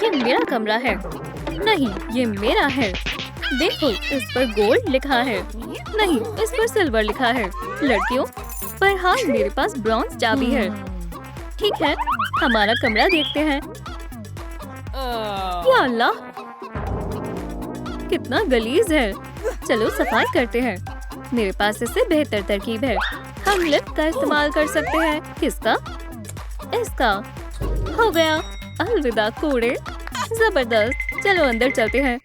ये मेरा कमरा है। नहीं, ये मेरा है। देखो, इस पर गोल्ड लिखा है। नहीं, इस पर सिल्वर लिखा है। लड़कियों, पर हाँ, मेरे पास ब्रॉन्ज चाबी है। ठीक है, हमारा कमरा देखते हैं। या अल्लाह, कितना गलीज है। चलो सफाई करते हैं। मेरे पास इससे बेहतर तरकीब है। हम लिफ्ट का इस्तेमाल कर सकते हैं। किसका? इसका। हो गया। अलविदा कूड़े। जबरदस्त। चलो अंदर चलते हैं।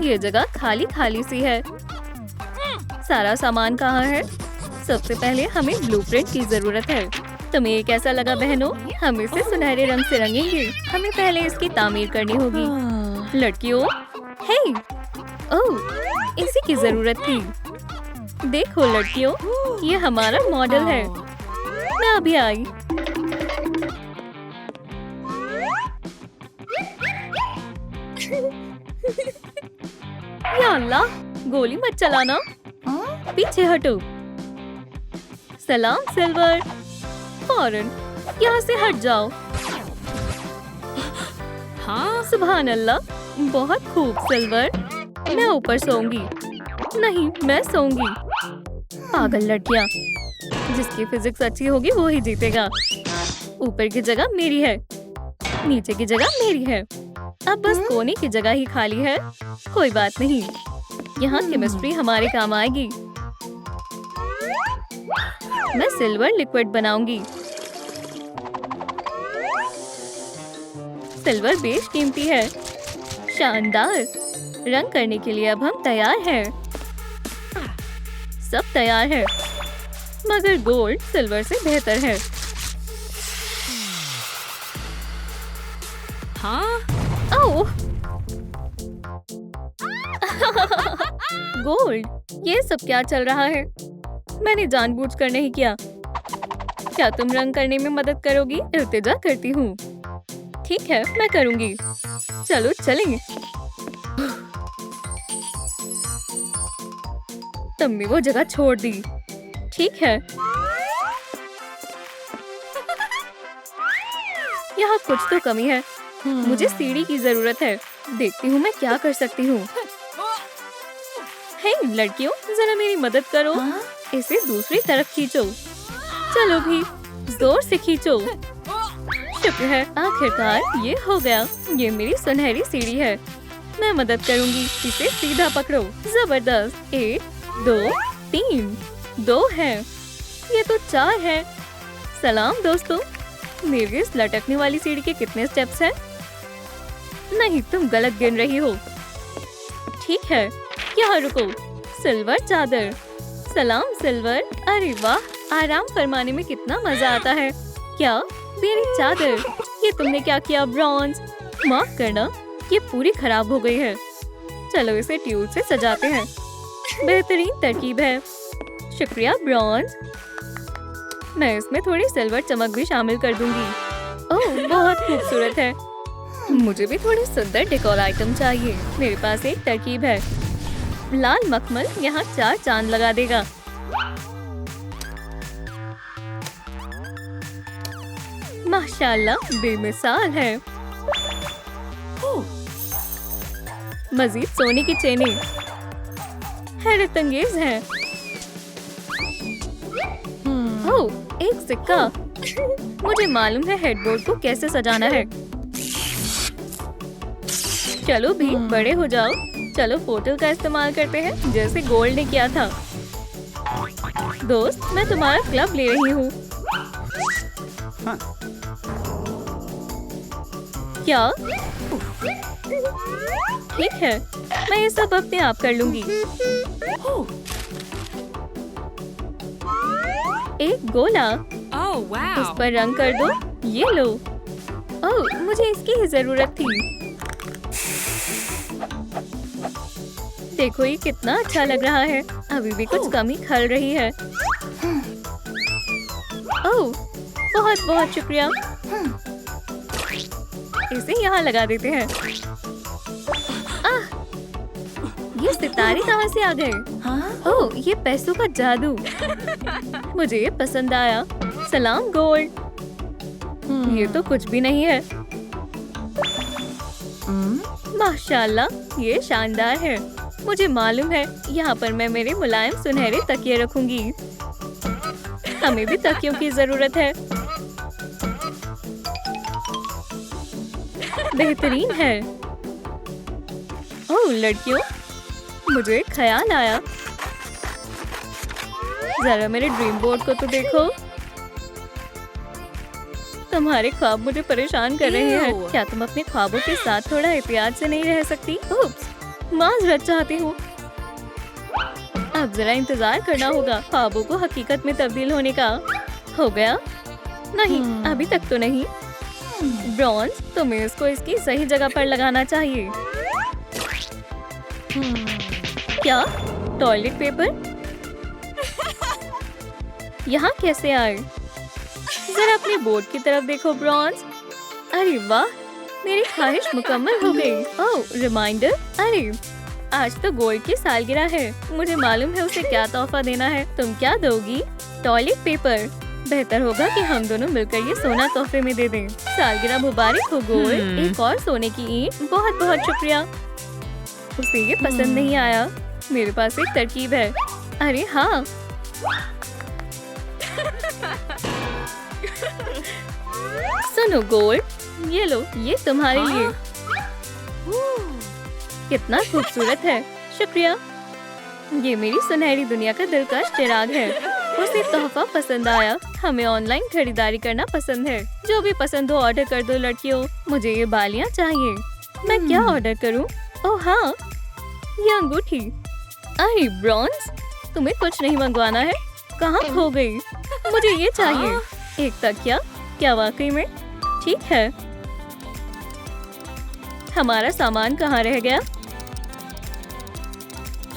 ये जगह खाली खाली सी है। सारा सामान कहाँ है? सबसे पहले हमें ब्लूप्रिंट की जरूरत है। तुम्हें ये कैसा लगा बहनों? हम इसे सुनहरे रंग से रंगेंगे। हमें पहले इसकी तामीर करनी होगी। लड़कियों, हे, ओह, इसी की जरूरत थी। देखो लड़कियों, ये हमारा मॉडल है। मैं अभी आई। या अल्लाह, गोली मत चलाना। पीछे हटो। सलाम सिल्वर। फौरन यहाँ से हट जाओ। हाँ, सुभान अल्लाह, बहुत खूब सिल्वर। मैं ऊपर सोऊंगी। नहीं, मैं सोऊंगी। पागल लड़कियाँ, जिसकी फिजिक्स अच्छी होगी वो ही जीतेगा। ऊपर की जगह मेरी है, नीचे की जगह मेरी है। अब बस कोने की जगह ही खाली है। कोई बात नहीं, यहाँ केमिस्ट्री हमारे काम आएगी। मैं सिल्वर लिक्विड बनाऊंगी। सिल्वर बेश कीमती है। शानदार। रंग करने के लिए अब हम तैयार हैं। सब तैयार है, मगर गोल्ड सिल्वर से बेहतर है। हाँ? ओह! गोल्ड, ये सब क्या चल रहा है? मैंने जानबूझकर नहीं किया। क्या तुम रंग करने में मदद करोगी? इल्तिजा करती हूँ। ठीक है, मैं करूँगी। चलो चलें। तुमने वो जगह छोड़ दी। ठीक है। यहाँ कुछ तो कमी है। मुझे सीढ़ी की जरूरत है। देखती हूँ मैं क्या कर सकती हूँ। हे लड़कियों, जरा मेरी मदद करो। इसे दूसरी तरफ खींचो। चलो भी, जोर से खींचो। शुक्र है, आखिरकार ये हो गया। ये मेरी सुनहरी सीढ़ी है। मैं मदद करूंगी। इसे सीधा पकड़ो। जबरदस्त। 1 2 3 2 है। ये तो 4 है। सलाम दोस्तों। मेरी इस लटकने वाली सीढ़ी के कितने स्टेप्स हैं? नहीं, तुम गलत गिन रही हो। ठीक है, यहाँ रुको। सिल्वर चादर। सलाम सिल्वर। अरे वाह, आराम फरमाने में कितना मजा आता है। क्या? मेरी चादर। ये तुमने क्या किया ब्रॉन्ज? माफ करना, ये पूरी खराब हो गई है। चलो इसे ट्यूब से सजाते हैं। बेहतरीन तरकीब है। शुक्रिया ब्रॉन्ज। मैं इसमें थोड़ी सिल्वर चमक भी शामिल कर दूंगी। ओह, बहुत खूबसूरत है। मुझे भी थोड़ी सुंदर डेकोर आइटम चाहिए। मेरे पास एक तरकीब है। लाल मखमल यहाँ 4 चांद लगा देगा। माशाल्लाह, बेमिसाल है। मजीद सोने की चेनें हैरत अंगेज है। ओह, एक सिक्का। मुझे मालूम है हेडबोर्ड को कैसे सजाना है। चलो भी, बड़े हो जाओ। चलो पोर्टल का इस्तेमाल करते हैं, जैसे गोल्ड ने किया था। दोस्त, मैं तुम्हारा क्लब ले रही हूँ। क्या? ठीक है, मैं ये सब अपने आप कर लूंगी। एक गोला। उस पर रंग कर दो। ये लो। ओह, मुझे इसकी ही जरूरत थी। देखो ये कितना अच्छा लग रहा है। अभी भी कुछ कमी खल रही है। ओह, बहुत बहुत शुक्रिया। इसे यहाँ लगा देते हैं। ये सितारे कहाँ से आ गए? ओह, ये पैसों का जादू। मुझे ये पसंद आया। सलाम गोल्ड। ये तो कुछ भी नहीं है। माशाल्लाह, ये शानदार है। मुझे मालूम है, यहाँ पर मैं मेरे मुलायम सुनहरे तकिए रखूंगी। हमें भी तकियों की जरूरत है। बेहतरीन है। ओह लड़कियों, मुझे एक ख्याल आया। जरा मेरे ड्रीम बोर्ड को तो देखो। तुम्हारे ख्वाब मुझे परेशान कर रहे हैं। क्या तुम अपने ख्वाबों के साथ थोड़ा एहतियात से नहीं रह सकती? उप्स, माजरत चाहती हूँ। अब जरा इंतजार करना होगा ख्वाबों को हकीकत में तब्दील होने का। हो गया? नहीं, अभी तक तो नहीं। ब्रॉन्ज, तुम्हें इसको इसकी सही जगह पर लगाना चाहिए। क्या? टॉयलेट पेपर यहाँ कैसे आए? जरा अपने बोर्ड की तरफ देखो ब्रॉन्ज। अरे वाह, मेरी ख्वाहिश मुकम्मल हो गई। ओह रिमाइंडर। अरे आज तो गोल्ड की सालगिरह है। मुझे मालूम है उसे क्या तोहफा देना है। तुम क्या दोगी? Toilet paper. बेहतर होगा कि हम दोनों मिलकर ये सोना तोहफे में दे दें। सालगिरह मुबारक हो गोल्ड। एक और सोने की ईंट। बहुत बहुत शुक्रिया। उसे ये पसंद नहीं आया। मेरे पास एक तरकीब है। अरे हाँ, सुनो गोल्ड, ये लो, ये तुम्हारे लिए। कितना खूबसूरत है। शुक्रिया। ये मेरी सुनहरी दुनिया का दिलकश चिराग है। उसे तोहफा पसंद आया। हमें ऑनलाइन खरीदारी करना पसंद है। जो भी पसंद हो ऑर्डर कर दो लड़कियों। मुझे ये बालियां चाहिए। मैं क्या ऑर्डर करूं? ओह हाँ, ये अंगूठी। अरे ब्रॉन्ज, तुम्हें कुछ नहीं मंगवाना है? कहाँ खो गई? मुझे ये चाहिए। एक तकिया। क्या वाकई में? ठीक है। हमारा सामान कहाँ रह गया?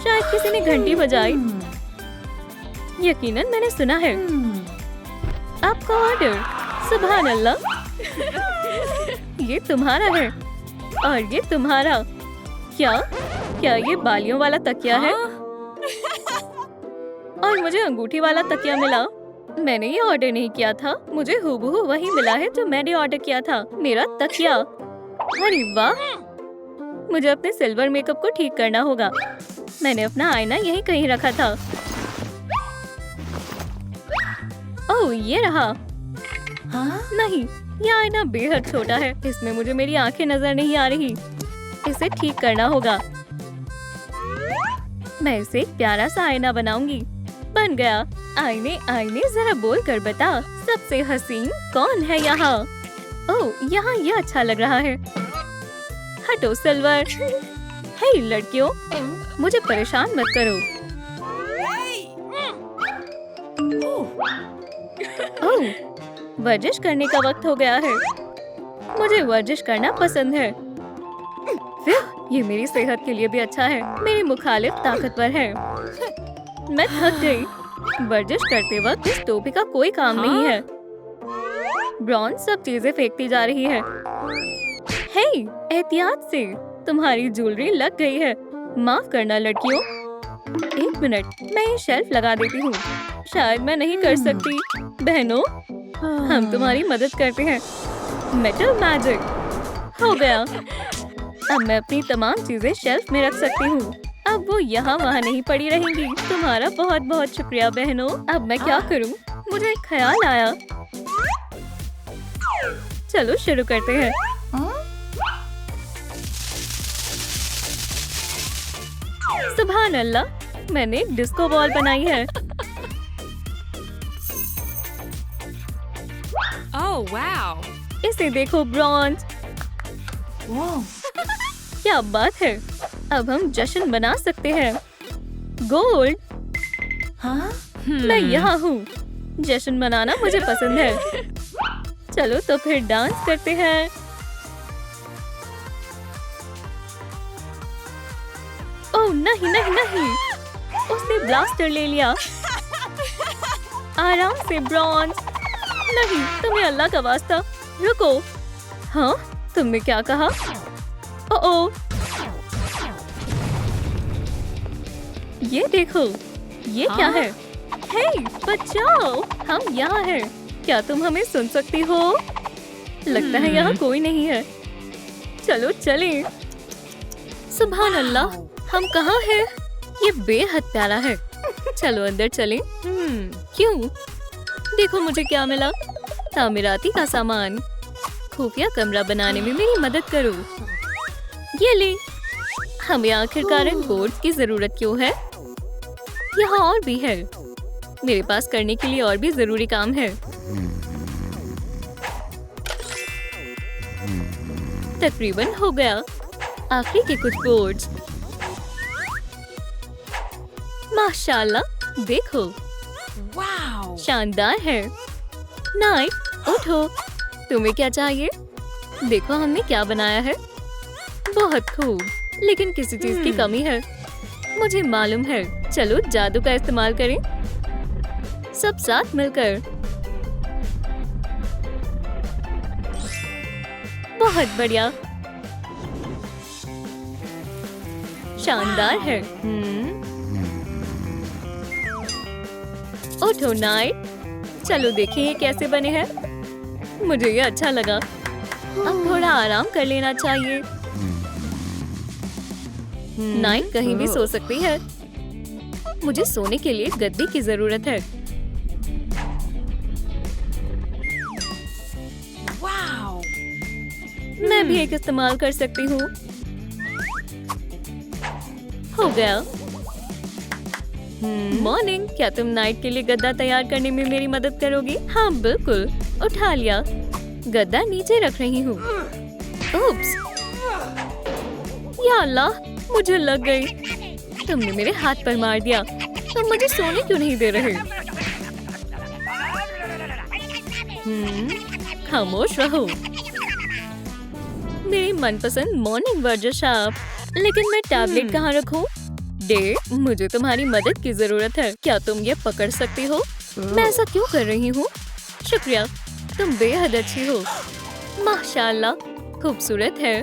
शायद किसी ने घंटी बजाई। यकीनन मैंने सुना है। आपका ऑर्डर। सुभान अल्लाह। ये तुम्हारा है और ये तुम्हारा। क्या ये बालियों वाला तकिया है? और मुझे अंगूठी वाला तकिया मिला। मैंने ये ऑर्डर नहीं किया था। मुझे हूबहू वही मिला है जो मैंने ऑर्डर किया था। मेरा तकिया। अरे वाह, मुझे अपने सिल्वर मेकअप को ठीक करना होगा। मैंने अपना आईना यहीं कहीं रखा था। ओह ये रहा। नहीं, ये आईना बेहद छोटा है। इसमें मुझे मेरी आंखें नजर नहीं आ रही। इसे ठीक करना होगा। मैं इसे एक प्यारा सा आईना बनाऊंगी। बन गया। आईने आईने जरा बोल कर बता, सबसे हसीन कौन है यहाँ? ओह यहाँ ये अच्छा लग रहा है। हटो सिल्वर। हे लड़कियों, मुझे परेशान मत करो। ओह, वर्जिश करने का वक्त हो गया है। मुझे वर्जिश करना पसंद है। ये मेरी सेहत के लिए भी अच्छा है। मेरी मुखालिफ ताकतवर है। मैं थक गई। वर्जिश करते वक्त इस टोपी का कोई काम नहीं है। ब्रॉन्ज सब चीजें फेंकती जा रही है। हे, एहतियात से, तुम्हारी ज्वेलरी लग गई है। माफ करना लड़कियों। एक मिनट, मैं ये शेल्फ लगा देती हूँ। शायद मैं नहीं कर सकती। बहनों, हम तुम्हारी मदद करते हैं। Metal magic. हो गया। अब मैं अपनी तमाम चीजें शेल्फ में रख सकती हूँ। अब वो यहाँ वहाँ नहीं पड़ी रहेंगी। तुम्हारा बहुत बहुत शुक्रिया बहनों। अब मैं क्या करूँ? मुझे एक ख्याल आया। चलो शुरू करते हैं। सुभान अल्लाह, मैंने एक डिस्को बॉल बनाई है। Oh wow! इसे देखो ब्रॉन्ज। क्या बात है। अब हम जश्न मना सकते हैं। गोल्ड। मैं यहाँ हूँ। जश्न मनाना मुझे पसंद है। चलो तो फिर डांस करते हैं। ओह नहीं नहीं नहीं, उसने ब्लास्टर ले लिया। आराम से ब्रॉन्ज। नहीं, तुम्हें अल्लाह का वास्ता, रुको। हाँ, तुमने क्या कहा? ओह, ये देखो, ये क्या है? हे, बचाओ, हम यहाँ हैं। क्या तुम हमें सुन सकती हो? लगता है यहाँ कोई नहीं है। चलो चलें। सुभान अल्लाह, हम कहाँ हैं? ये बेहद प्यारा है। चलो अंदर चलें। क्यों? देखो मुझे क्या मिला। तामीराती का सामान। खुफिया कमरा बनाने में मेरी मदद करो। ये ले। हमें आखिरकार इन बोर्ड की जरूरत क्यों है? यहाँ और भी है। मेरे पास करने के लिए और भी जरूरी काम है। तकरीबन हो गया। आखिरी के कुछ बोर्ड्स। माशाल्लाह, देखो। वाव, शानदार है। नाइट, उठो। तुम्हें क्या चाहिए? देखो हमने क्या बनाया है। बहुत खूब, लेकिन किसी चीज की कमी है। मुझे मालूम है। चलो जादू का इस्तेमाल करें। सब साथ मिलकर। बहुत बढ़िया। शानदार है। उठो नाइट। चलो देखें ये कैसे बने हैं। मुझे ये अच्छा लगा। अब थोड़ा आराम कर लेना चाहिए। नाइट कहीं भी सो सकती है। मुझे सोने के लिए गद्दे की जरूरत है। मैं भी एक इस्तेमाल कर सकती हूँ। हो गया। मॉर्निंग, क्या तुम नाइट के लिए गद्दा तैयार करने में मेरी मदद करोगी? हाँ बिल्कुल। उठा लिया। गद्दा नीचे रख रही हूँ। उप्स। या अल्लाह, मुझे लग गई। तुमने मेरे हाथ पर मार दिया। तुम मुझे सोने क्यों नहीं दे रहे? खामोश रहो। मेरी मनपसंद मॉर्निंग वर्जिश आप। लेकिन मैं टैबलेट कहाँ रखूं? डे, मुझे तुम्हारी मदद की जरूरत है। क्या तुम ये पकड़ सकती हो? मैं ऐसा क्यों कर रही हूँ? शुक्रिया, तुम बेहद अच्छी हो। माशाल्लाह, खूबसूरत है।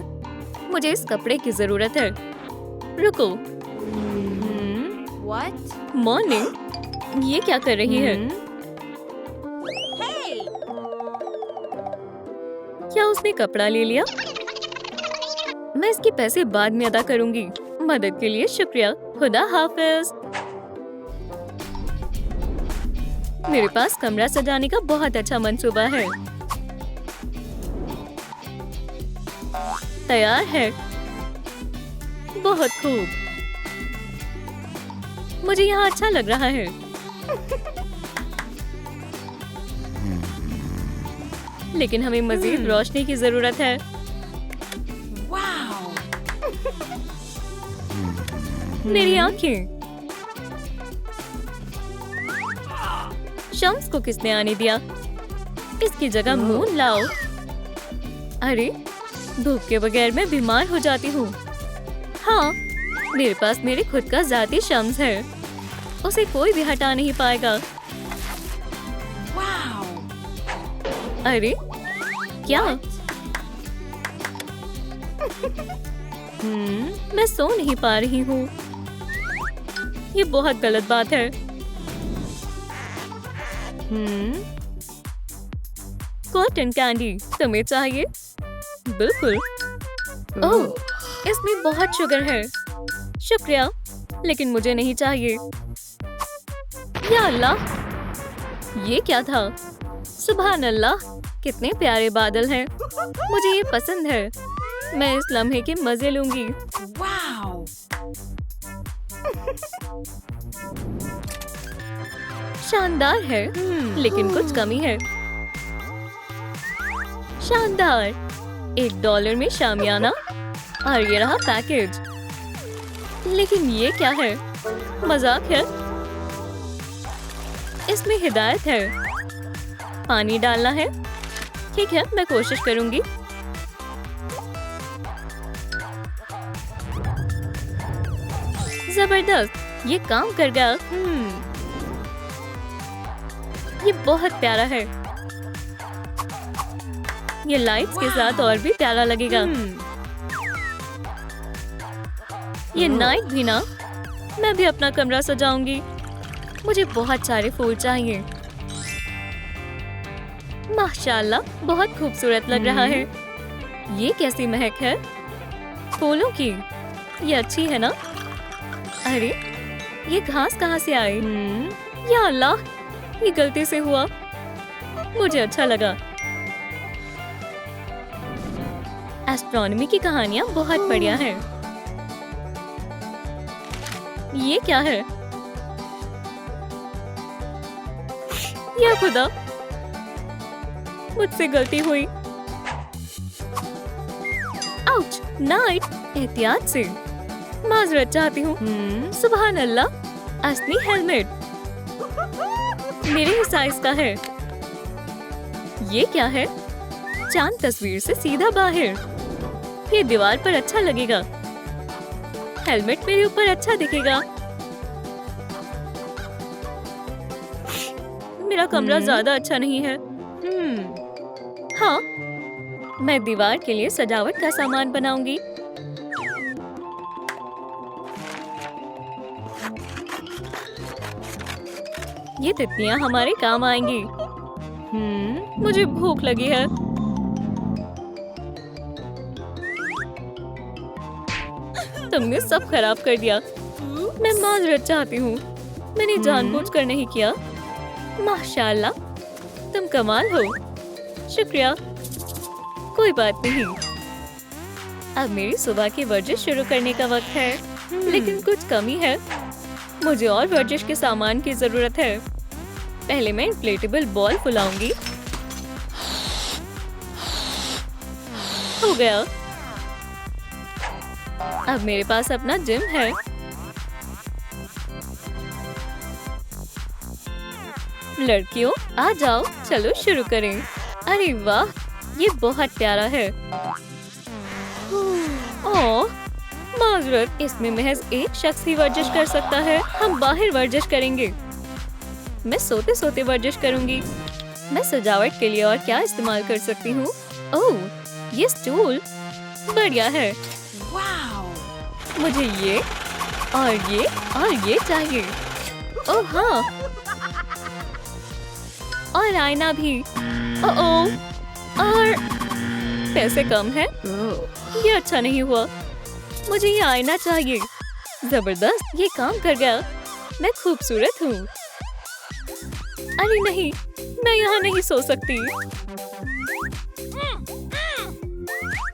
मुझे इस कपड़े की जरूरत है। रुको। मॉर्निंग, ये क्या कर रही है? क्या उसने कपड़ा ले लिया? मैं इसके पैसे बाद में अदा करूंगी। मदद के लिए शुक्रिया। खुदा हाफिज। मेरे पास कमरा सजाने का बहुत अच्छा मंसूबा है। तैयार है। बहुत खूब। मुझे यहाँ अच्छा लग रहा है। लेकिन हमें मजीद रोशनी की जरूरत है। मेरी आंखें। शम्स को किसने आने दिया? इसकी जगह मून लाओ। अरे, धूप के बगैर मैं बीमार हो जाती हूँ। हाँ, मेरे पास मेरे खुद का जाती शम्स है। उसे कोई भी हटा नहीं पाएगा। अरे, क्या? मैं सो नहीं पा रही हूँ। ये बहुत गलत बात है। कॉटन कैंडी तुम्हें चाहिए? बिल्कुल। ओह, इसमें बहुत शुगर है। शुक्रिया, लेकिन मुझे नहीं चाहिए। या अल्लाह, ये क्या था? सुभान अल्लाह, कितने प्यारे बादल हैं। मुझे ये पसंद है। मैं इस लम्हे के मजे लूंगी। शानदार है, लेकिन कुछ कमी है। शानदार। $1 में शामियाना। और ये रहा पैकेज। लेकिन ये क्या है? मजाक है। इसमें हिदायत है। पानी डालना है। ठीक है, मैं कोशिश करूंगी। जबरदस्त, ये काम कर गया। ये बहुत प्यारा है। ये लाइट्स के साथ और भी प्यारा लगेगा। ये नाइट भी ना। मैं भी अपना कमरा सजाऊंगी। मुझे बहुत सारे फूल चाहिए। माशाल्लाह, बहुत खूबसूरत लग रहा है। ये कैसी महक है? फूलों की। ये अच्छी है ना? अरे, ये घास कहाँ से आए? या अल्लाह, ये गलती से हुआ। मुझे अच्छा लगा। एस्ट्रोनॉमी की कहानियाँ बहुत बढ़िया हैं। ये क्या है? या खुदा, मुझसे गलती हुई। आउच, नाइट, एहतियात से। माजरत चाहती हूँ। सुभान अल्लाह, असली हेलमेट मेरे ही साइज का है। ये क्या है? चांद तस्वीर से सीधा बाहर। ये दीवार पर अच्छा लगेगा। हेलमेट मेरे ऊपर अच्छा दिखेगा। मेरा कमरा ज्यादा अच्छा नहीं है। हाँ, मैं दीवार के लिए सजावट का सामान बनाऊंगी। ये तितलियां हमारे काम आएंगी। मुझे भूख लगी है। तुमने सब खराब कर दिया। मैं माजरत चाहती हूँ। मैंने जानबूझकर नहीं किया। माशाल्लाह, तुम कमाल हो। शुक्रिया। कोई बात नहीं। अब मेरी सुबह की वर्जिश शुरू करने का वक्त है। लेकिन कुछ कमी है। मुझे और वर्जिश के सामान की जरूरत है। पहले मैं इन्फ्लेटेबल बॉल फुलाऊंगी। हो गया। अब मेरे पास अपना जिम है। लड़कियों, आ जाओ, चलो शुरू करें। अरे वाह, ये बहुत प्यारा है। ओह, माजरत, इसमें महज एक शख्स ही वर्जिश कर सकता है। हम बाहर वर्जिश करेंगे। मैं सोते सोते वर्जिश करूंगी। मैं सजावट के लिए और क्या इस्तेमाल कर सकती हूँ? ओह, ये स्टूल बढ़िया है। मुझे ये और ये चाहिए। ओह हाँ, और आईना भी। ओह, और पैसे कम है। ये अच्छा नहीं हुआ। मुझे ये आईना चाहिए। जबरदस्त, ये काम कर गया। मैं खूबसूरत हूँ। अरे नहीं, मैं यहाँ नहीं सो सकती।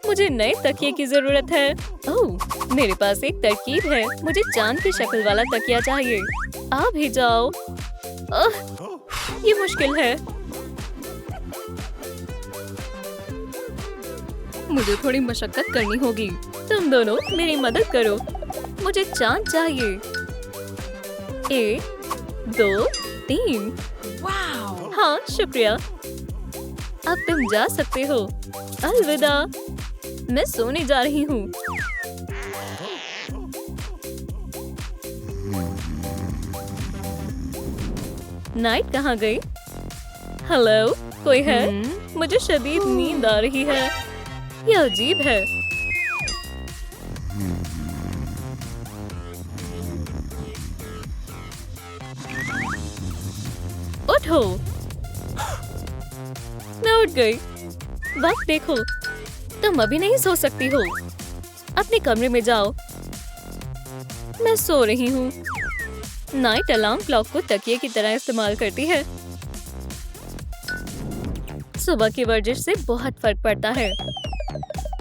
मुझे नए तकिए की जरूरत है। ओह, मेरे पास एक तरकीब है। मुझे चांद की शक्ल वाला तकिया चाहिए। आ भी जाओ। ये मुश्किल है। मुझे थोड़ी मशक्कत करनी होगी। तुम दोनों मेरी मदद करो। मुझे चांद चाहिए। 1, 2, 3। हाँ, शुक्रिया। अब तुम जा सकते हो। अलविदा। मैं सोने जा रही हूँ। नाइट कहाँ गई? हेलो, कोई है? मुझे शदीद नींद आ रही है। यह अजीब है। उठो। मैं उठ गई। वक्त देखो। तुम अभी नहीं सो सकती हो। अपने कमरे में जाओ। मैं सो रही हूँ। नाइट अलार्म क्लॉक को तकिए की तरह इस्तेमाल करती है। सुबह की वर्जिश से बहुत फर्क पड़ता है।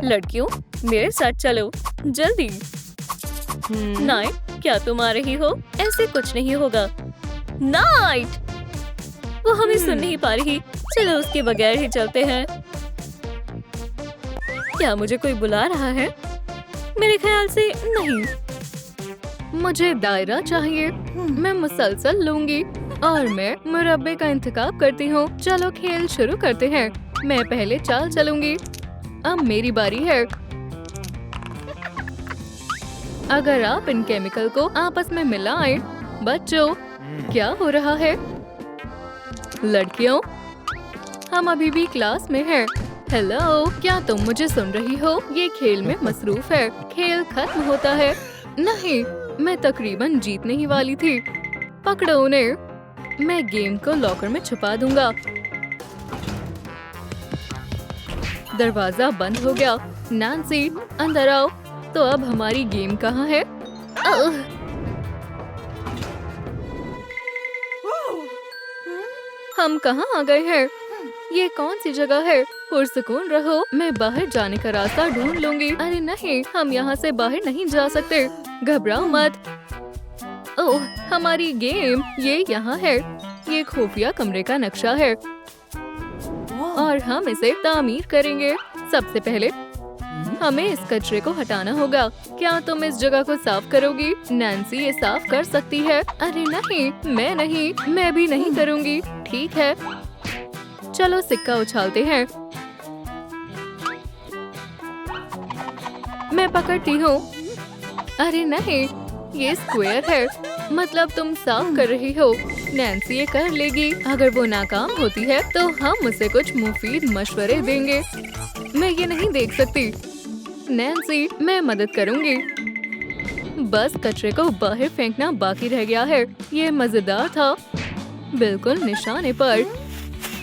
लड़कियों, मेरे साथ चलो, जल्दी। नाइट, क्या तुम आ रही हो? ऐसे कुछ नहीं होगा। नाइट, वो हमें सुन नहीं पा रही। चलो उसके बगैर ही चलते हैं। क्या मुझे कोई बुला रहा है? मेरे ख्याल से नहीं। मुझे दायरा चाहिए। मैं मुसलसल लूंगी और मैं मुरब्बे का इंतखाब करती हूँ। चलो खेल शुरू करते हैं। मैं पहले चाल चलूंगी। अब मेरी बारी है। अगर आप इन केमिकल को आपस में मिलाएं। बच्चों, क्या हो रहा है? लड़कियों, हम अभी भी क्लास में हैं। हेलो, क्या तुम मुझे सुन रही हो? ये खेल में मसरूफ है। खेल खत्म होता है। नहीं, मैं तकरीबन जीतने ही वाली थी। पकड़ो उन्हें। मैं गेम को लॉकर में छुपा दूंगा। दरवाजा बंद हो गया। नैन्सी, अंदर आओ। तो अब हमारी गेम कहाँ है? हम कहाँ आ गए हैं? ये कौन सी जगह है? पुरसुकून रहो, मैं बाहर जाने का रास्ता ढूंढ लूंगी। अरे नहीं, हम यहाँ से बाहर नहीं जा सकते। घबराओ मत। ओह, हमारी गेम ये यहाँ है। ये खुफिया कमरे का नक्शा है और हम इसे तामीर करेंगे। सबसे पहले हमें इस कचरे को हटाना होगा। क्या तुम इस जगह को साफ करोगी? नैन्सी ये साफ कर सकती है। अरे नहीं, मैं भी नहीं करूँगी। ठीक है, चलो सिक्का उछालते हैं। मैं पकड़ती हूँ। अरे नहीं, ये स्क्वायर है। मतलब तुम साफ कर रही हो। नैन्सी ये कर लेगी। अगर वो नाकाम होती है तो हम उसे कुछ मुफीद मशवरे देंगे। मैं ये नहीं देख सकती। नैन्सी, मैं मदद करूँगी। बस कचरे को बाहर फेंकना बाकी रह गया है। ये मजेदार था। बिल्कुल निशाने पर।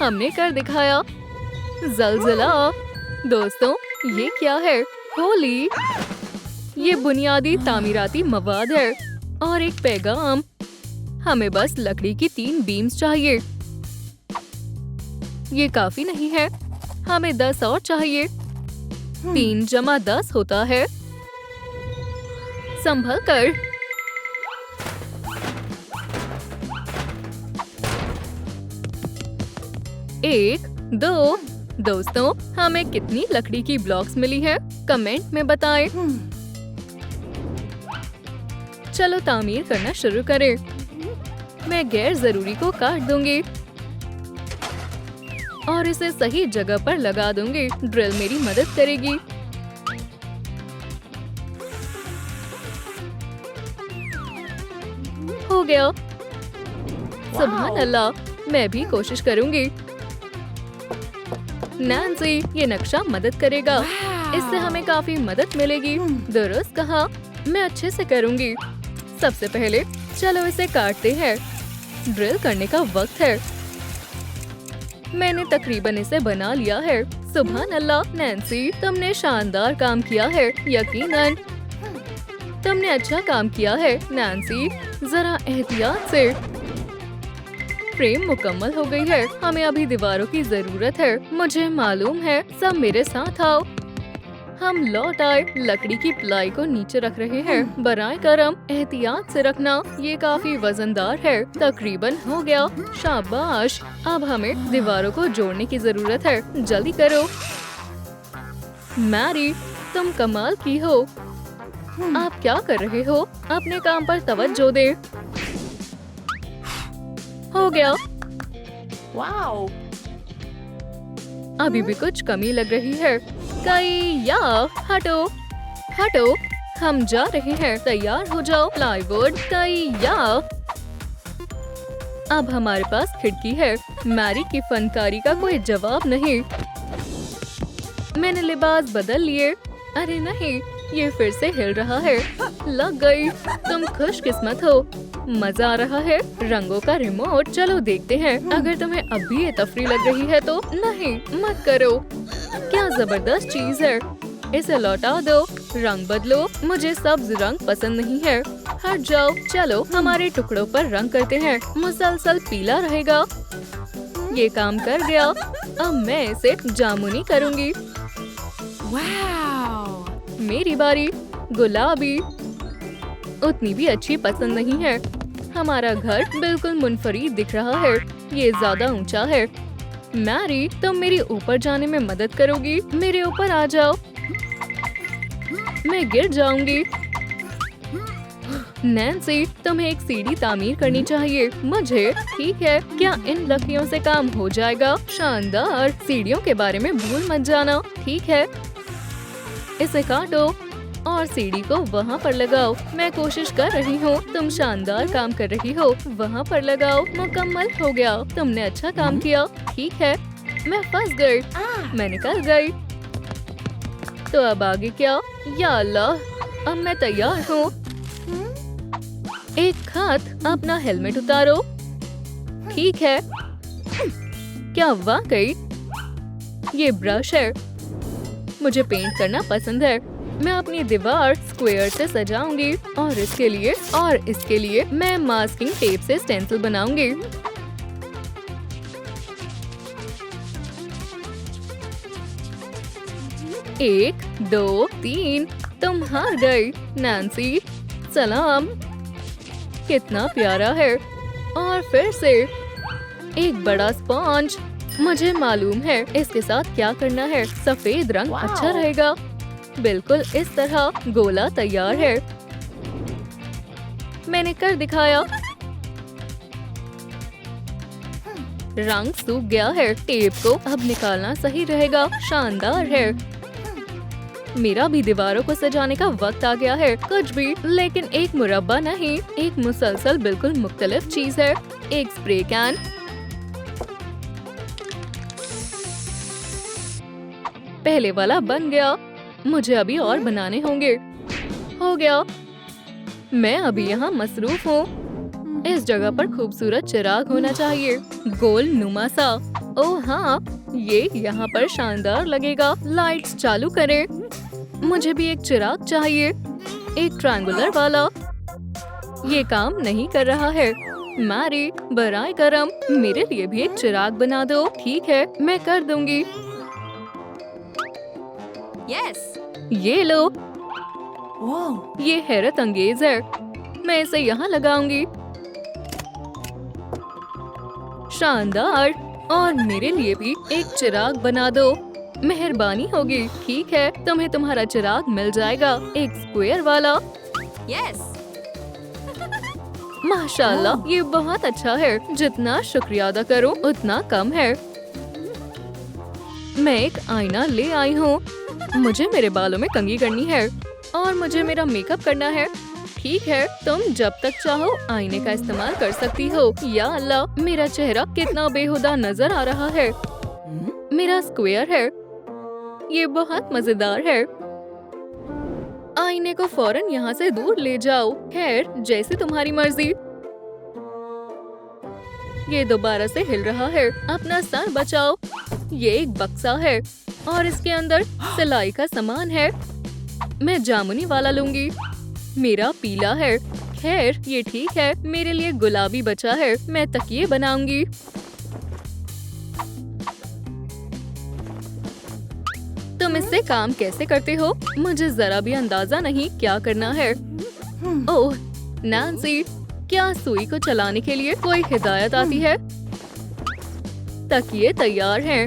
हमने कर दिखाया। ज़लज़ला। दोस्तों, ये क्या है? होली। ये बुनियादी तामीराती मवाद है और एक पैगाम। हमें बस लकड़ी की 3 बीम्स चाहिए। ये काफी नहीं है, हमें 10 और चाहिए। 3 + 10 होता है। संभल कर। एक, 2। दोस्तों, हमें कितनी लकड़ी की ब्लॉक्स मिली है? कमेंट में बताएं। चलो तामीर करना शुरू करें। मैं गैर जरूरी को काट दूंगी और इसे सही जगह पर लगा दूंगी। ड्रिल मेरी मदद करेगी। हो गया। सुभान अल्लाह, मैं भी कोशिश करूंगी। नैन्सी, ये नक्शा मदद करेगा। इससे हमें काफी मदद मिलेगी। दुरुस्त कहा, मैं अच्छे से करूंगी। सबसे पहले चलो इसे काटते हैं। ड्रिल करने का वक्त है। मैंने तकरीबन इसे बना लिया है। सुभान अल्लाह, नैन्सी, तुमने शानदार काम किया है। यकीनन तुमने अच्छा काम किया है। नैन्सी, जरा एहतियात से। फ्रेम मुकम्मल हो गई है। हमें अभी दीवारों की जरूरत है। मुझे मालूम है। सब मेरे साथ आओ। हम लौट आए। लकड़ी की प्लाई को नीचे रख रहे हैं। बराए करम, एहतियात से रखना। ये काफी वजनदार है। तकरीबन हो गया। शाबाश। अब हमें दीवारों को जोड़ने की जरूरत है। जल्दी करो। मैरी, तुम कमाल की हो। आप क्या कर रहे हो? अपने काम पर तवज्जो दे। हो गया। वाओ! अभी भी कुछ कमी लग रही है। या हटो, हटो। हम जा रहे हैं। तैयार हो जाओ। प्लाईवुड या। अब हमारे पास खिड़की है। मैरी की फनकारी का कोई जवाब नहीं। मैंने लिबास बदल लिए। अरे नहीं, ये फिर से हिल रहा है। लग गई। तुम खुशकिस्मत हो। मजा आ रहा है। रंगों का रिमोट। चलो देखते हैं। अगर तुम्हें अब भी ये तफरी लग रही है तो नहीं, मत करो। क्या जबरदस्त चीज है। इसे लौटा दो। रंग बदलो। मुझे सब्ज रंग पसंद नहीं है। हट जाओ। चलो हमारे टुकड़ों पर रंग करते हैं। मुसलसल पीला रहेगा। ये काम कर गया। अब मैं इसे जामुनी करूँगी। वाओ! मेरी बारी। गुलाबी। उतनी भी अच्छी पसंद नहीं है। हमारा घर बिल्कुल मुनफरीद दिख रहा है। ये ज्यादा ऊंचा है। मैरी, तुम मेरी ऊपर जाने में मदद करोगी? मेरे ऊपर आ जाओ। मैं गिर जाऊंगी। नैन्सी, तुम्हें एक सीढ़ी तामीर करनी चाहिए। मुझे? ठीक है। क्या इन लकड़ियों से काम हो जाएगा? शानदार। सीढ़ियों के बारे में भूल मत जाना। ठीक है। इसे काटो और सीढ़ी को वहाँ पर लगाओ। मैं कोशिश कर रही हूँ। तुम शानदार काम कर रही हो। वहाँ पर लगाओ। मुकम्मल हो गया। तुमने अच्छा काम किया। ठीक है। मैं फंस गई। मैं निकल गई। तो अब आगे क्या? या अल्लाह, अब मैं तैयार हूँ। एक खत। अपना हेलमेट उतारो। ठीक है। क्या वाकई? ये ब्रश है। मुझे पेंट करना पसंद है। मैं अपनी दीवार स्क्वायर से सजाऊंगी और इसके लिए मैं मास्किंग टेप से स्टेंसिल बनाऊंगी। एक, दो, तीन, तुम हार गई नैन्सी। सलाम। कितना प्यारा है। और फिर से एक बड़ा स्पॉन्ज। मुझे मालूम है इसके साथ क्या करना है। सफेद रंग अच्छा रहेगा। बिल्कुल इस तरह गोला तैयार है। मैंने कर दिखाया। रंग सूख गया है। टेप को अब निकालना सही रहेगा। शानदार है। मेरा भी दीवारों को सजाने का वक्त आ गया है। कुछ भी, लेकिन एक मुरब्बा नहीं। एक मुसलसल बिल्कुल मुख्तलिफ चीज है। एक स्प्रे कैन। पहले वाला बन गया। मुझे अभी और बनाने होंगे। हो गया। मैं अभी यहाँ मसरूफ हूँ। इस जगह पर खूबसूरत चिराग होना चाहिए। गोल नुमा सा। ओह हाँ, ये यहाँ पर शानदार लगेगा। लाइट्स चालू करें। मुझे भी एक चिराग चाहिए। एक ट्रायंगुलर वाला। ये काम नहीं कर रहा है। मैरी, बराए करम, मेरे लिए भी एक चिराग बना दो। ठीक है, मैं कर दूंगी। Yes. ये लो। Whoa. ये हैरत अंगेज है। मैं इसे यहाँ लगाऊंगी। शानदार। और मेरे लिए भी एक चिराग बना दो। मेहरबानी होगी। ठीक है, तुम्हें तुम्हारा चिराग मिल जाएगा। एक स्क्वायर वाला। Yes. माशाल्लाह, ये बहुत अच्छा है। जितना शुक्रिया अदा करूं उतना कम है। मैं एक आईना ले आई हूँ। मुझे मेरे बालों में कंघी करनी है और मुझे मेरा मेकअप करना है। ठीक है, तुम जब तक चाहो आईने का इस्तेमाल कर सकती हो। या अल्लाह, मेरा चेहरा कितना बेहुदा नजर आ रहा है। मेरा स्क्वायर है। ये बहुत मजेदार है। आईने को फौरन यहाँ से दूर ले जाओ। खैर, जैसे तुम्हारी मर्जी। ये दोबारा से हिल रहा है। अपना सर बचाओ। ये एक बक्सा है और इसके अंदर सिलाई का सामान है। मैं जामुनी वाला लूंगी। मेरा पीला है। खैर, ये ठीक है। मेरे लिए गुलाबी बचा है। मैं तकिए बनाऊंगी। तुम इससे काम कैसे करते हो? मुझे जरा भी अंदाजा नहीं क्या करना है। ओह नैन्सी, क्या सुई को चलाने के लिए कोई हिदायत आती है? तकिए तैयार हैं।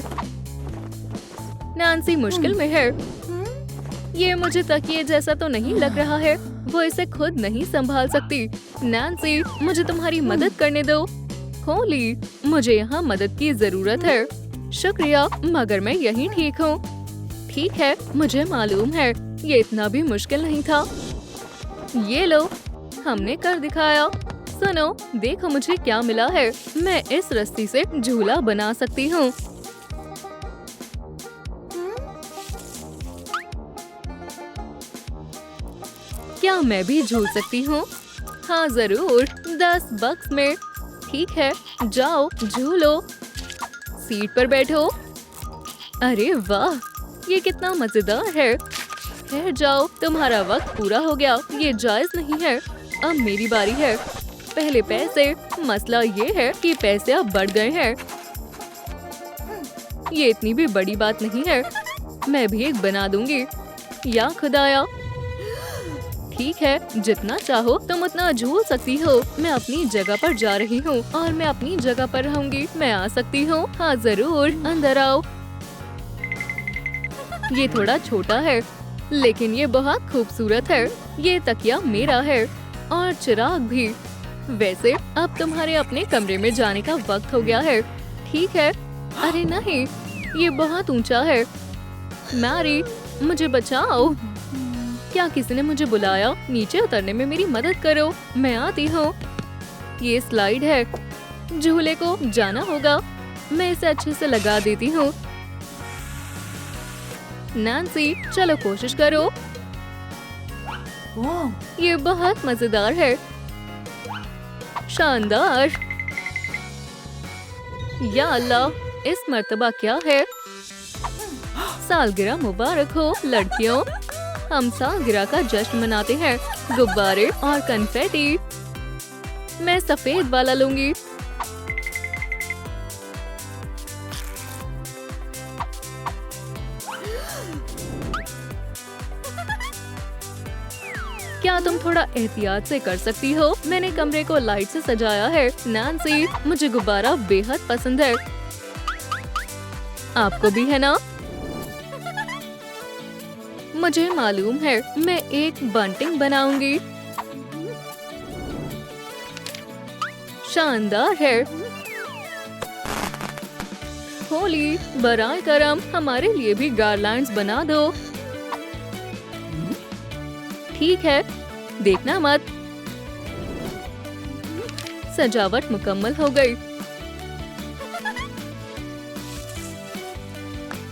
नैन्सी मुश्किल में है। ये मुझे तकिए जैसा तो नहीं लग रहा है। वो इसे खुद नहीं संभाल सकती। नैन्सी, मुझे तुम्हारी मदद करने दो। होली, मुझे यहाँ मदद की जरूरत है। शुक्रिया, मगर मैं यहीं ठीक हूँ। ठीक है, मुझे मालूम है। ये इतना भी मुश्किल नहीं था। ये लो, हमने कर दिखाया। सुनो, देखो मुझे क्या मिला है। मैं इस रस्सी से झूला बना सकती हूँ। क्या मैं भी झूल सकती हूँ? हाँ जरूर, 10 बक्स में। ठीक है, जाओ झूलो। सीट पर बैठो। अरे वाह, ये कितना मजेदार है। ठहर जाओ, तुम्हारा वक्त पूरा हो गया। ये जायज नहीं है। अब मेरी बारी है। पहले पैसे। मसला ये है कि पैसे अब बढ़ गए हैं। ये इतनी भी बड़ी बात नहीं है। मैं भी एक बना दूंगी। या खुदाया। ठीक है, जितना चाहो तुम उतना झूल सकती हो। मैं अपनी जगह पर जा रही हूँ और मैं अपनी जगह पर रहूंगी। मैं आ सकती हूँ? हाँ जरूर, अंदर आओ। ये थोड़ा छोटा है, लेकिन ये बहुत खूबसूरत है। ये तकिया मेरा है और चिराग भी। वैसे अब तुम्हारे अपने कमरे में जाने का वक्त हो गया है। ठीक है। अरे नहीं, ये बहुत ऊंचा है। मैरी, मुझे बचाओ। क्या किसी ने मुझे बुलाया? नीचे उतरने में मेरी मदद करो। मैं आती हूँ। ये स्लाइड है। झूले को जाना होगा। मैं इसे अच्छे से लगा देती हूँ। नैन्सी, चलो कोशिश करो। ये बहुत मजेदार है। शानदार। या अल्लाह, इस मर्तबा क्या है? सालगिरह मुबारक हो लड़कियों। हम सालगिरह का जश्न मनाते हैं। गुब्बारे और कन्फेटी। मैं सफेद वाला लूंगी। क्या तुम थोड़ा एहतियात से कर सकती हो? मैंने कमरे को लाइट से सजाया है। नैन्सी, मुझे गुब्बारा बेहद पसंद है। आपको भी है ना? मुझे मालूम है, मैं एक बंटिंग बनाऊंगी। शानदार है। होली बराए करम, हमारे लिए भी गार्लैंड्स बना दो। ठीक है, देखना मत। सजावट मुकम्मल हो गई।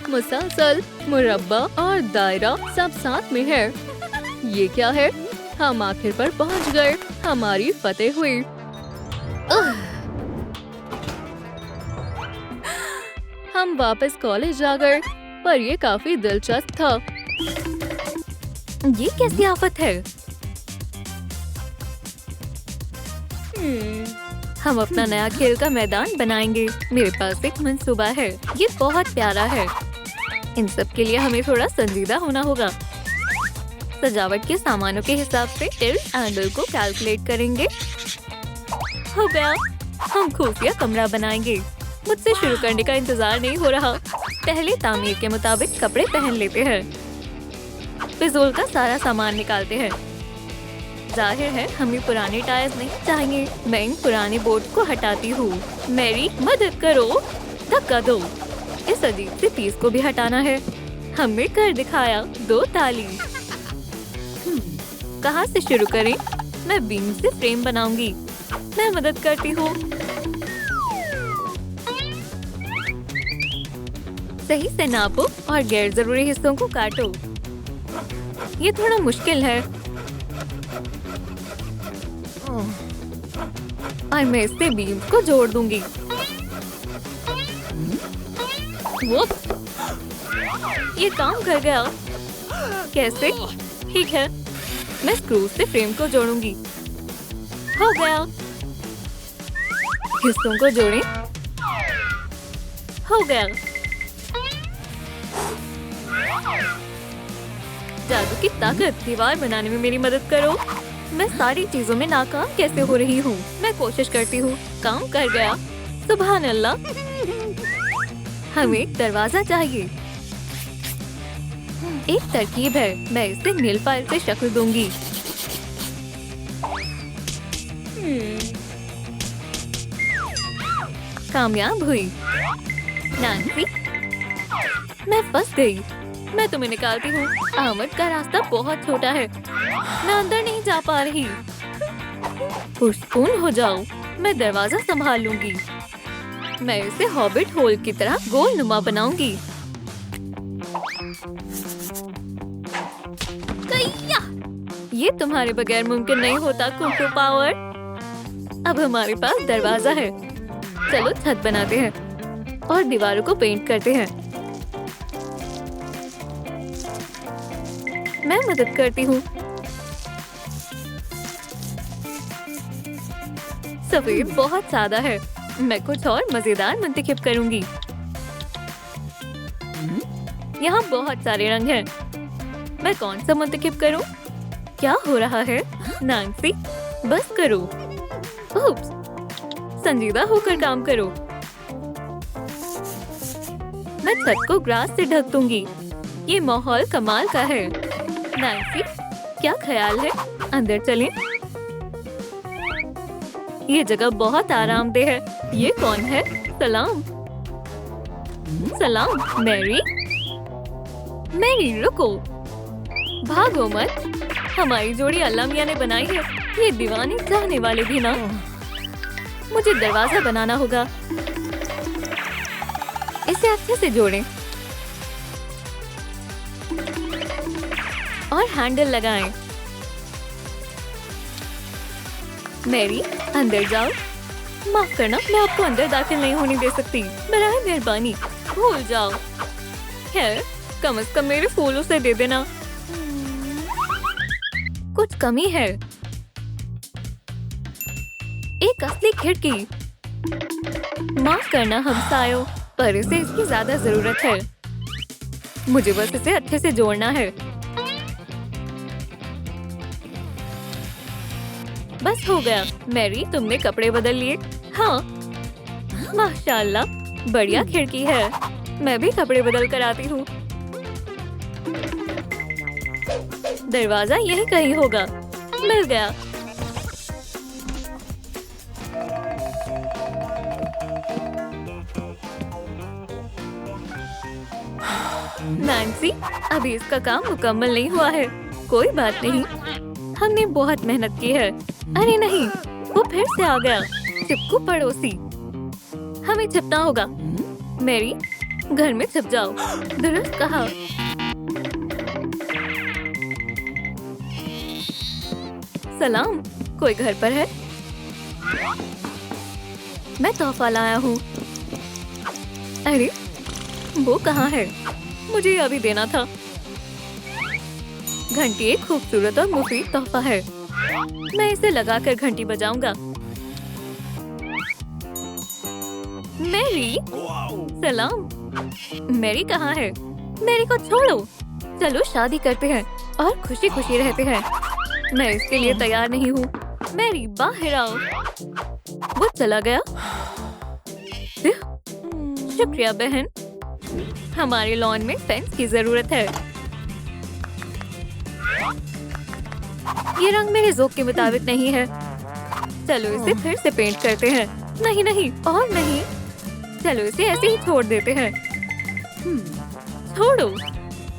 मुसलसल, मुरब्बा और दायरा सब साथ में है। ये क्या है? हम आखिर पर पहुंच गए। हमारी फतेह हुई। हम वापस कॉलेज आ गए, पर ये काफी दिलचस्प था। ये कैसी आफत है? हम अपना नया खेल का मैदान बनाएंगे। मेरे पास एक मंसूबा है। ये बहुत प्यारा है। इन सब के लिए हमें थोड़ा संजीदा होना होगा। सजावट के सामानों के हिसाब से टिल्ट एंगल को कैलकुलेट करेंगे। हो गया। हम खुफिया कमरा बनाएंगे। मुझसे शुरू करने का इंतजार नहीं हो रहा। पहले तामीर के मुताबिक कपड़े पहन लेते हैं। फिजूल का सारा सामान निकालते हैं। जाहिर है हमें पुराने टायर्स नहीं चाहिए। मैं इन पुराने बोर्ड को हटाती हूँ। मेरी मदद करो। धक्का दो। इस अजीब से पीस को भी हटाना है। हमने कर दिखाया। 2 ताली। कहाँ से शुरू करें? मैं बीम से फ्रेम बनाऊंगी। मैं मदद करती हूँ। सही से नापो और गैर जरूरी हिस्सों को काटो। ये थोड़ा मुश्किल है। और मैं इससे बीम को जोड़ दूंगी। वो ये काम कर गया। कैसे? ठीक है, मैं स्क्रू से फ्रेम को जोड़ूंगी। हो गया। हिस्सों को जोड़ें। हो गया। जादू की ताकत, दीवार बनाने में मेरी मदद करो। मैं सारी चीजों में नाकाम कैसे हो रही हूँ? मैं कोशिश करती हूँ। काम कर गया। सुभान अल्लाह। हमें एक दरवाजा चाहिए। एक तरकीब है। मैं इसे नील फाइल से शक्ल दूंगी। कामयाब हुई। नैन्सी, मैं फंस गई। मैं तुम्हें निकालती हूँ। आमद का रास्ता बहुत छोटा है। मैं अंदर नहीं जा पा रही। पुरस्कून हो जाओ। मैं दरवाजा संभाल लूंगी। मैं इसे हॉबिट होल की तरह गोल नुमा बनाऊंगी। ये तुम्हारे बगैर मुमकिन नहीं होता कुंफू पावर। अब हमारे पास दरवाजा है। चलो छत बनाते हैं और दीवारों को पेंट करते हैं। मैं मदद करती हूँ। सफेद बहुत सादा है। मैं कुछ और मजेदार मुंतखब करूंगी। यहाँ बहुत सारे रंग हैं। मैं कौन सा मुंतखब करूं? क्या हो रहा है? नैन्सी, बस करो। उप्स, संजीदा होकर काम करो। मैं छत को ग्रास से ढक दूंगी। ये माहौल कमाल का है। नैन्सी, क्या ख्याल है? अंदर चलें? ये जगह बहुत आरामदेह है। ये कौन है? सलाम। सलाम मैरी। मैरी रुको, भागो मत। हमारी जोड़ी अल्लाह मियां ने बनाई है। ये दीवाने चाहने वाले भी ना। मुझे दरवाजा बनाना होगा। इसे अच्छे से जोड़ें और हैंडल लगाएं। मैरी, अंदर जाओ। माफ करना, मैं आपको अंदर दाखिल नहीं होने दे सकती। बराए मेहरबानी, भूल जाओ। खैर, कम से कम मेरे फूल उसे दे देना। कुछ कमी है। एक असली खिड़की। माफ करना हमसायों, पर इसे इसकी ज्यादा जरूरत है। मुझे बस इसे अच्छे से जोड़ना है। बस हो गया। मैरी, तुमने कपड़े बदल लिए? हाँ। माशाल्लाह, बढ़िया खिड़की है। मैं भी कपड़े बदल कर आती हूँ। दरवाजा यहीं कहीं होगा। मिल गया। नैन्सी, अभी इसका काम मुकम्मल नहीं हुआ है। कोई बात नहीं, हमने बहुत मेहनत की है। अरे नहीं, वो फिर से आ गया। चिपकू पड़ोसी। हमें छिपना होगा। मैरी, घर में छिप जाओ। दुरुस्त कहा। सलाम, कोई घर पर है? मैं तोहफा लाया हूँ। अरे, वो कहाँ है? मुझे यह भी देना था। घंटी एक खूबसूरत और मुफीद तोहफा है। मैं इसे लगाकर घंटी बजाऊंगा। मैरी, सलाम। मैरी कहाँ है? मैरी को छोड़ो। चलो शादी करते हैं और खुशी खुशी रहते हैं। मैं इसके लिए तैयार नहीं हूँ। मैरी, बाहर आओ। वो चला गया। शुक्रिया बहन। हमारे लॉन में फेंस की जरूरत है। ये रंग मेरे ज़ौक़ के मुताबिक नहीं है। चलो इसे फिर से पेंट करते हैं। नहीं नहीं, और नहीं। चलो इसे ऐसे ही छोड़ देते हैं। छोड़ो।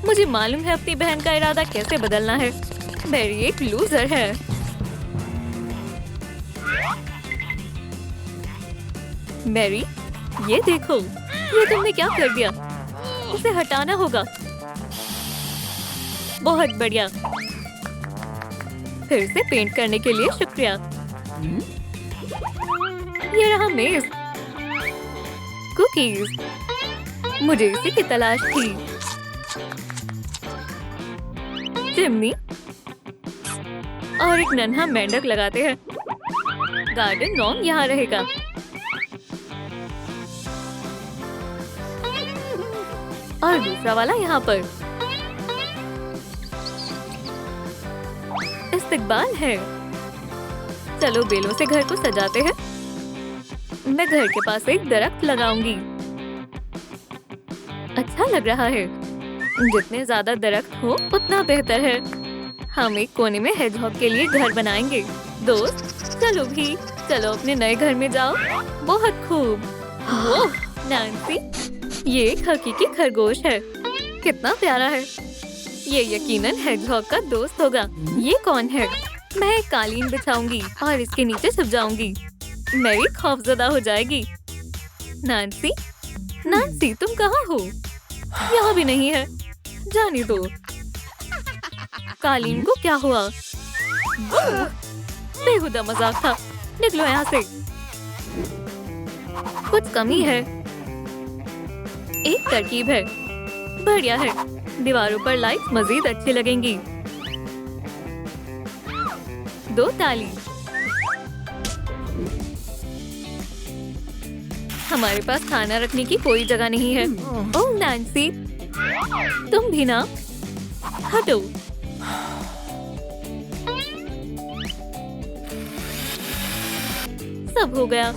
मुझे मालूम है अपनी बहन का इरादा कैसे बदलना है। मैरी एक लूजर है। मैरी, ये देखो, ये तुमने क्या कर दिया? उसे हटाना होगा। बहुत बढ़िया। फिर से पेंट करने के लिए शुक्रिया। ये रहा मेज। कुकीज। मुझे इसी की तलाश थी। चिमनी और एक नन्हा मेंढक लगाते हैं। गार्डन नॉम यहाँ रहेगा। और दूसरा वाला यहाँ पर। इस्तकबाल है। चलो बेलों से घर को सजाते हैं। मैं घर के पास एक दरख्त लगाऊंगी। अच्छा लग रहा है। जितने ज्यादा दरख्त हो उतना बेहतर है। हम एक कोने में हेजहॉग के लिए घर बनाएंगे। दोस्त, चलो भी। चलो अपने नए घर में जाओ। बहुत खूब। वो नैन्सी, ये एक हकीकी खरगोश है। कितना प्यारा है। ये यकीनन हेजहॉग का दोस्त होगा। ये कौन है? मैं एक कालीन बिछाऊंगी और इसके नीचे छुप जाऊंगी। मैरी खौफजदा हो जाएगी। नैन्सी, नैन्सी, तुम कहाँ हो? यहाँ भी नहीं है। जाने दो। कालीन को क्या हुआ? बेहुदा मजाक था। निकलो यहाँ से। कुछ कमी है। एक तरकीब है। बढ़िया है। दीवारों पर लाइट्स मजीद अच्छी लगेंगी। 2 ताली। हमारे पास खाना रखने की कोई जगह नहीं है। ओह नैन्सी, तुम भी ना। हटो। सब हो गया।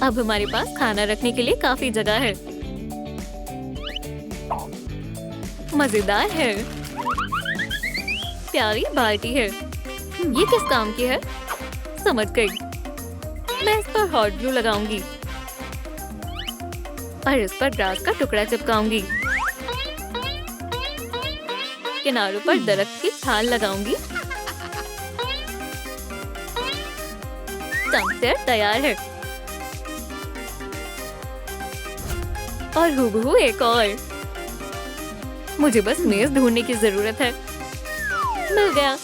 अब हमारे पास खाना रखने के लिए काफी जगह है। मजेदार है। प्यारी बाल्टी है। ये किस काम की है? समझ गई। मैं इस पर हॉट ग्लू लगाऊंगी और इस पर ग्रास का टुकड़ा चिपकाऊंगी। किनारों पर दरख्त की छाल लगाऊंगी। टंगस्टर तैयार है। और हूबहू एक और। मुझे बस मेज ढूंढने की जरूरत है। मिल गया।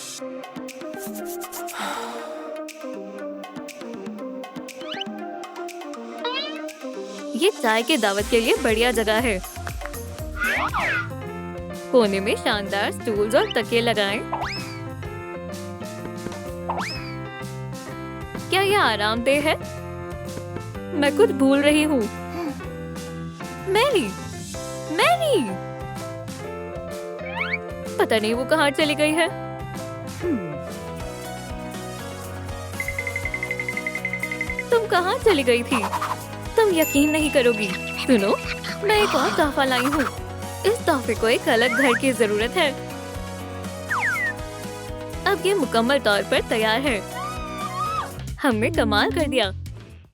ये चाय के दावत के लिए बढ़िया जगह है। कोने में शानदार स्टूल्स और तकिए लगाएं। क्या यह आरामदेह है? मैं कुछ भूल रही हूँ। Mary, Mary! पता नहीं वो कहाँ चली गई है। तुम कहाँ चली गई थी? तुम यकीन नहीं करोगी। सुनो, मैं एक और तोहफा लाई हूँ। इस तोहफे को एक अलग घर की जरूरत है। अब ये मुकम्मल तौर पर तैयार है। हमने कमाल कर दिया।